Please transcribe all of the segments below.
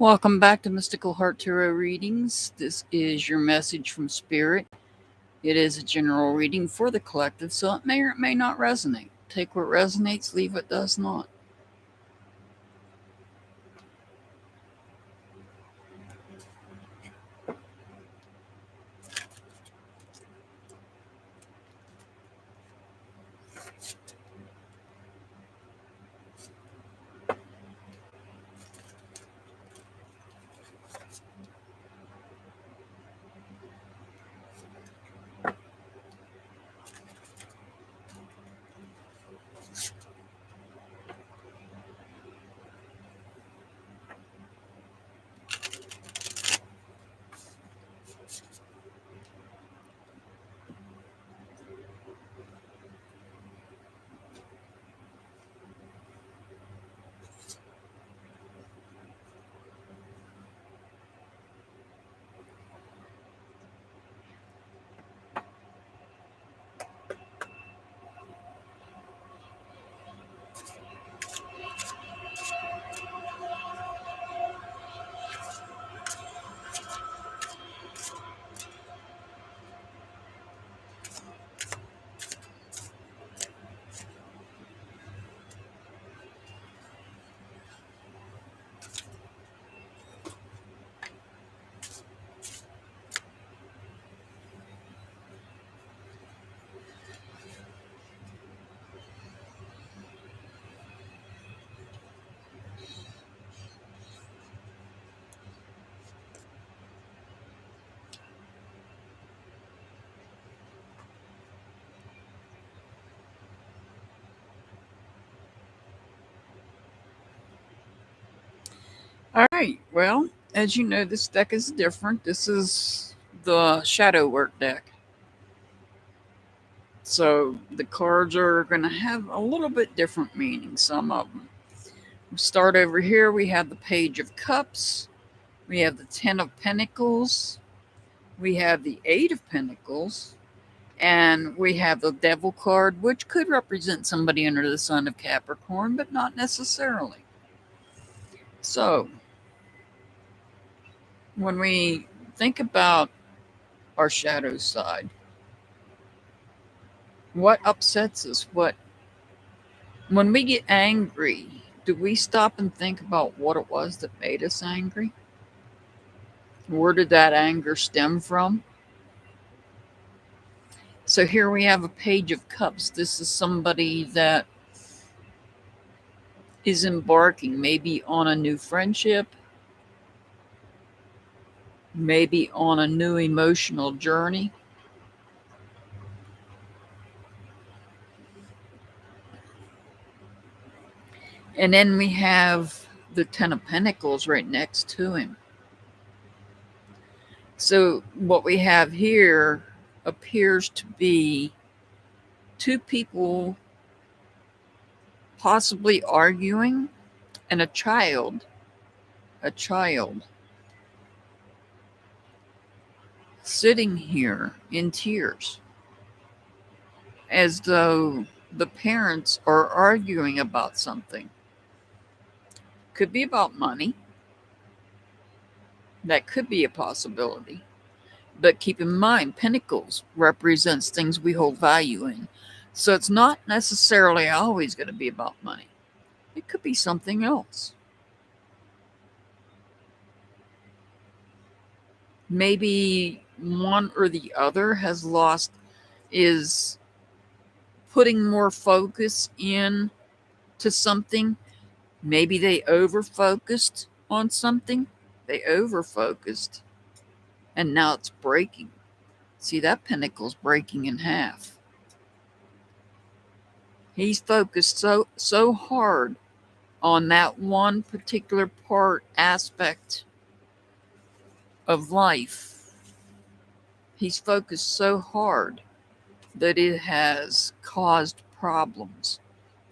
Welcome back to Mystical Heart Tarot Readings. This is your message from Spirit. It is a general reading for the collective, so it may or it may not resonate. Take what resonates, leave what does not. All right, well, as you know, this deck is different. This is the shadow work deck. So the cards are going to have a little bit different meaning, some of them. We start over here, we have the Page of Cups, we have the Ten of Pentacles, we have the Eight of Pentacles, and we have the Devil card, which could represent somebody under the sign of Capricorn, but not necessarily. So, when we think about our shadow side, what upsets us? When we get angry, do we stop and think about what it was that made us angry? Where did that anger stem from? So here we have a Page of Cups. This is somebody that is embarking maybe on a new friendship, maybe on a new emotional journey. And then we have the Ten of Pentacles right next to him. So what we have here appears to be two people possibly arguing, and a child sitting here in tears, as though the parents are arguing about something. Could be about money. That could be a possibility. But keep in mind, Pentacles represents things we hold value in. So it's not necessarily always going to be about money. It could be something else. Maybe one or the other is putting more focus in to something. Maybe they over-focused on something. They over-focused, and now it's breaking. See, that pentacle's breaking in half. He's focused so hard on that one particular aspect of life. He's focused so hard that it has caused problems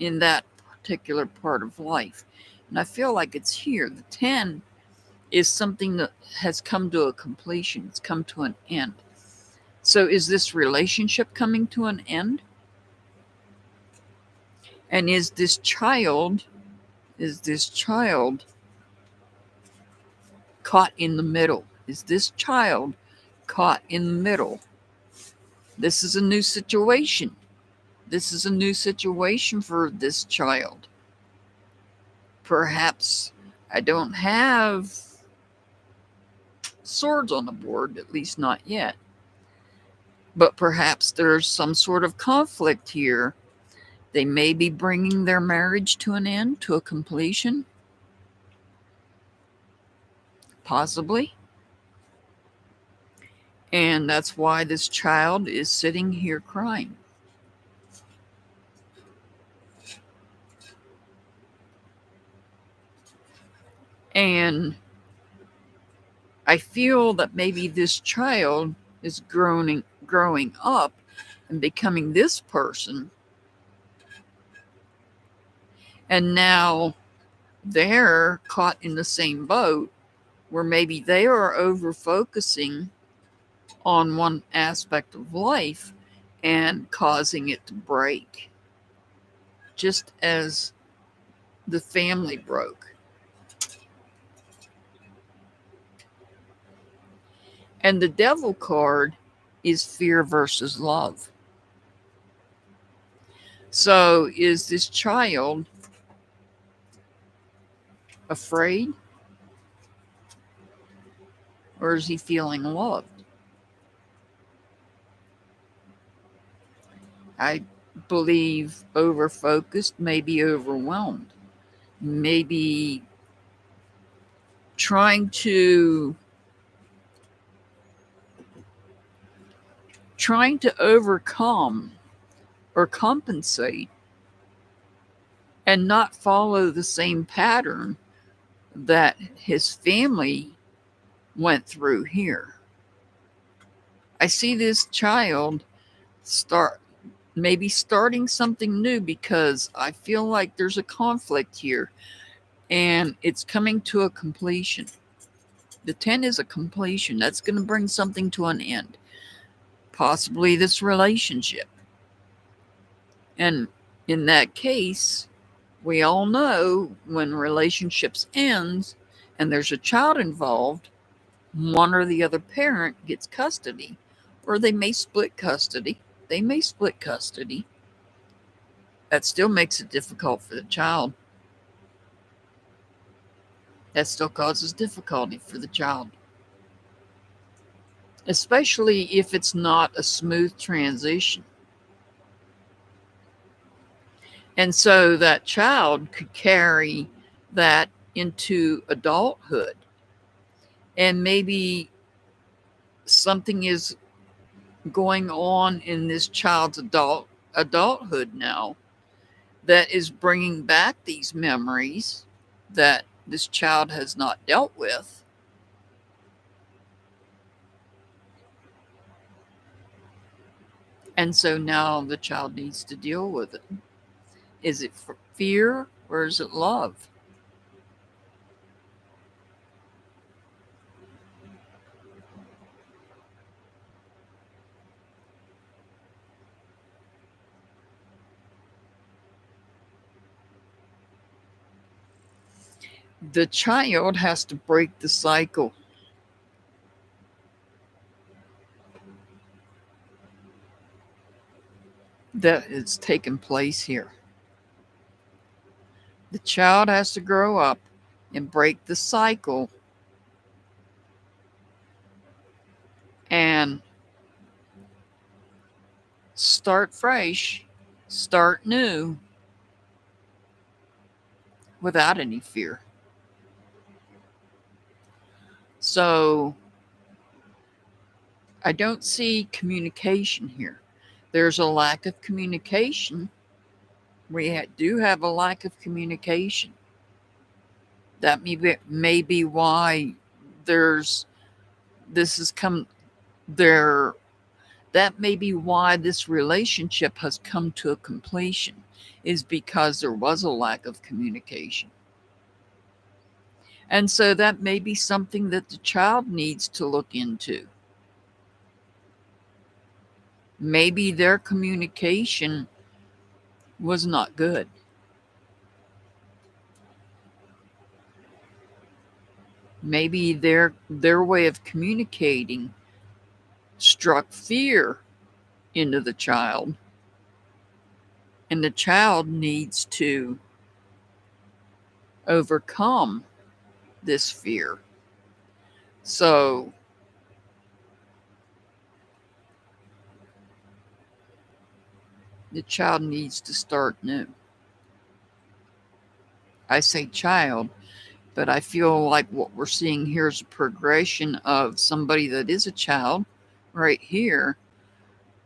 in that particular part of life. And I feel like it's here. The 10 is something that has come to a completion. It's come to an end. So is this relationship coming to an end? And is this child caught in the middle? Is this child caught in the middle? This is a new situation. This is a new situation for this child. Perhaps I don't have swords on the board, at least not yet. But perhaps there's some sort of conflict here. They may be bringing their marriage to an end, to a completion. Possibly. And that's why this child is sitting here crying. And I feel that maybe this child is growing up and becoming this person. And now they're caught in the same boat where maybe they are over focusing on one aspect of life and causing it to break, just as the family broke. And the devil card is fear versus love. So is this child afraid? Or is he feeling loved? I believe over-focused, maybe overwhelmed, maybe trying to overcome or compensate and not follow the same pattern that his family went through here. I see this child starting something new, because I feel like there's a conflict here and it's coming to a completion. The 10 is a completion. That's going to bring something to an end. Possibly this relationship. And in that case, we all know when relationships ends and there's a child involved, one or the other parent gets custody, or they may split custody. That still makes it difficult for the child. That still causes difficulty for the child, especially if it's not a smooth transition. And so that child could carry that into adulthood. And maybe something is going on in this child's adulthood now that is bringing back these memories that this child has not dealt with. And so now the child needs to deal with it. Is it fear or is it love? The child has to break the cycle. That has taken place here. The child has to grow up and break the cycle and start fresh, start new, without any fear. So I don't see communication here. There's a lack of communication. We do have a lack of communication. That may be why this has come there. That may be why this relationship has come to a completion, is because there was a lack of communication. And so that may be something that the child needs to look into. Maybe their communication was not good. Maybe their way of communicating struck fear into the child, and the child needs to overcome this fear. So the child needs to start new. I say child, but I feel like what we're seeing here is a progression of somebody that is a child right here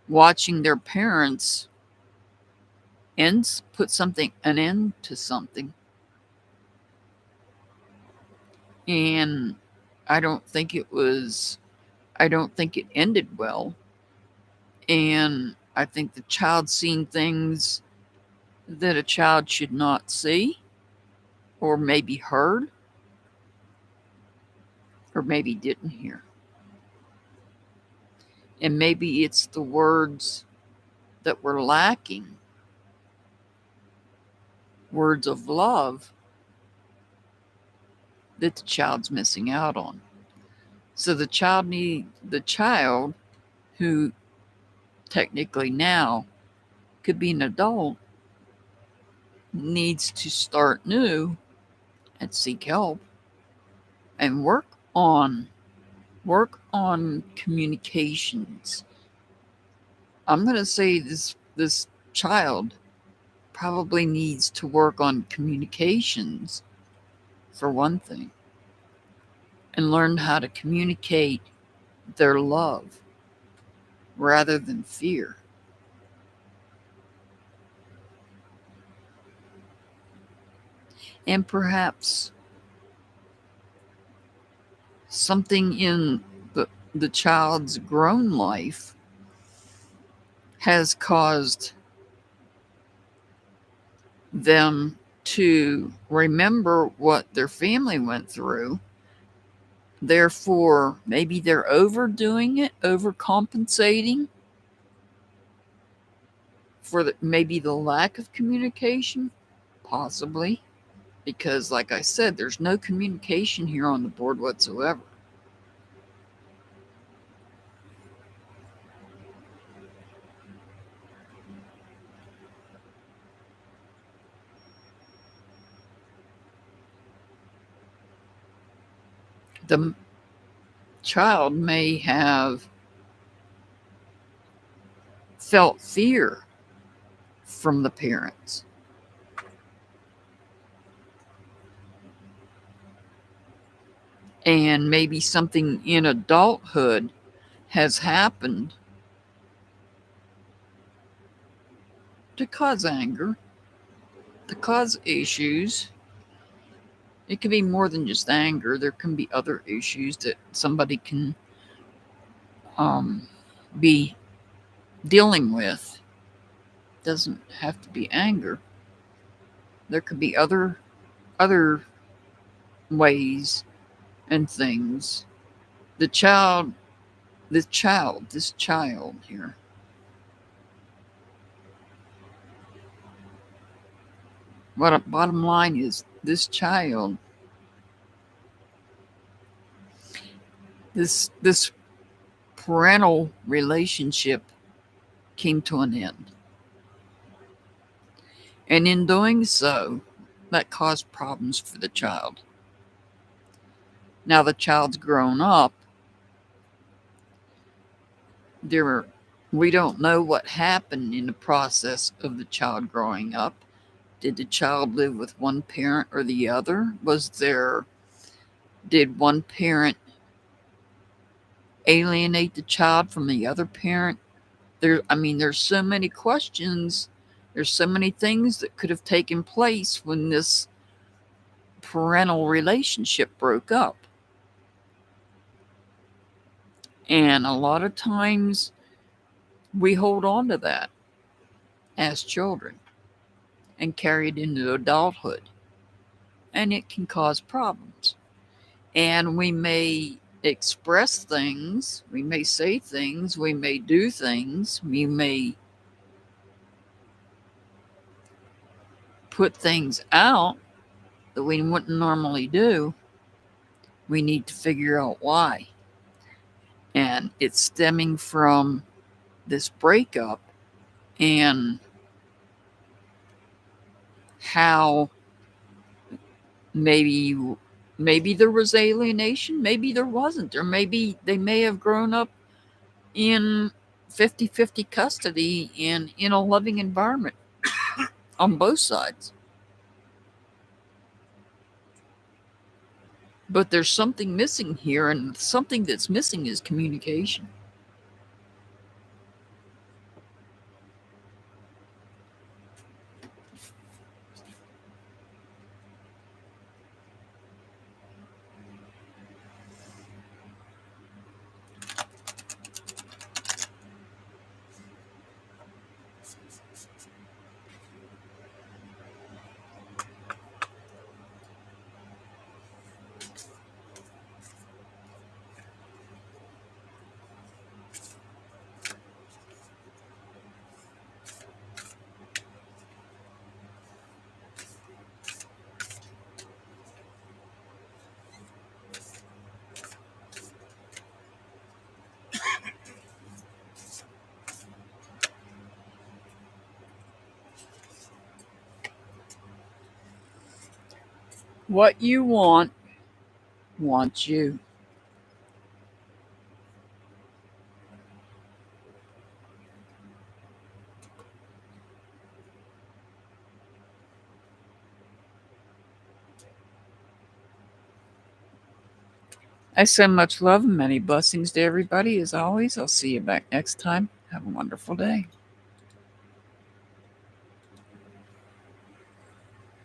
watching their parents put an end to something. And I don't think it was, I don't think it ended well. And I think the child seeing things that a child should not see, or maybe heard, or maybe didn't hear. And maybe it's the words that were lacking, words of love, that the child's missing out on. So the child who technically now could be an adult needs to start new and seek help and on work on communications. I'm going to say this child probably needs to work on communications for one thing, and learn how to communicate their love rather than fear. And perhaps something in the child's grown life has caused them to remember what their family went through. Therefore, maybe they're overdoing it, overcompensating for maybe the lack of communication, possibly, because, like I said, there's no communication here on the board whatsoever. The child may have felt fear from the parents. And maybe something in adulthood has happened to cause anger, to cause issues. It can be more than just anger. There can be other issues that somebody can be dealing with. Doesn't have to be anger. There could be other ways and things. This child here. What bottom line is, this child, this parental relationship came to an end. And in doing so, that caused problems for the child. Now the child's grown up. We don't know what happened in the process of the child growing up. Did the child live with one parent or the other? Did one parent alienate the child from the other parent? There's so many questions. There's so many things that could have taken place when this parental relationship broke up. And a lot of times we hold on to that as children and carry it into adulthood. And it can cause problems. And we may express things, we may say things, we may do things, we may put things out that we wouldn't normally do We need to figure out why. And it's stemming from this breakup and how maybe there was alienation, maybe there wasn't, or maybe they may have grown up in 50-50 custody and in a loving environment on both sides. But there's something missing here, and something that's missing is communication. What you want wants you. I send much love and many blessings to everybody. As always, I'll see you back next time. Have a wonderful day.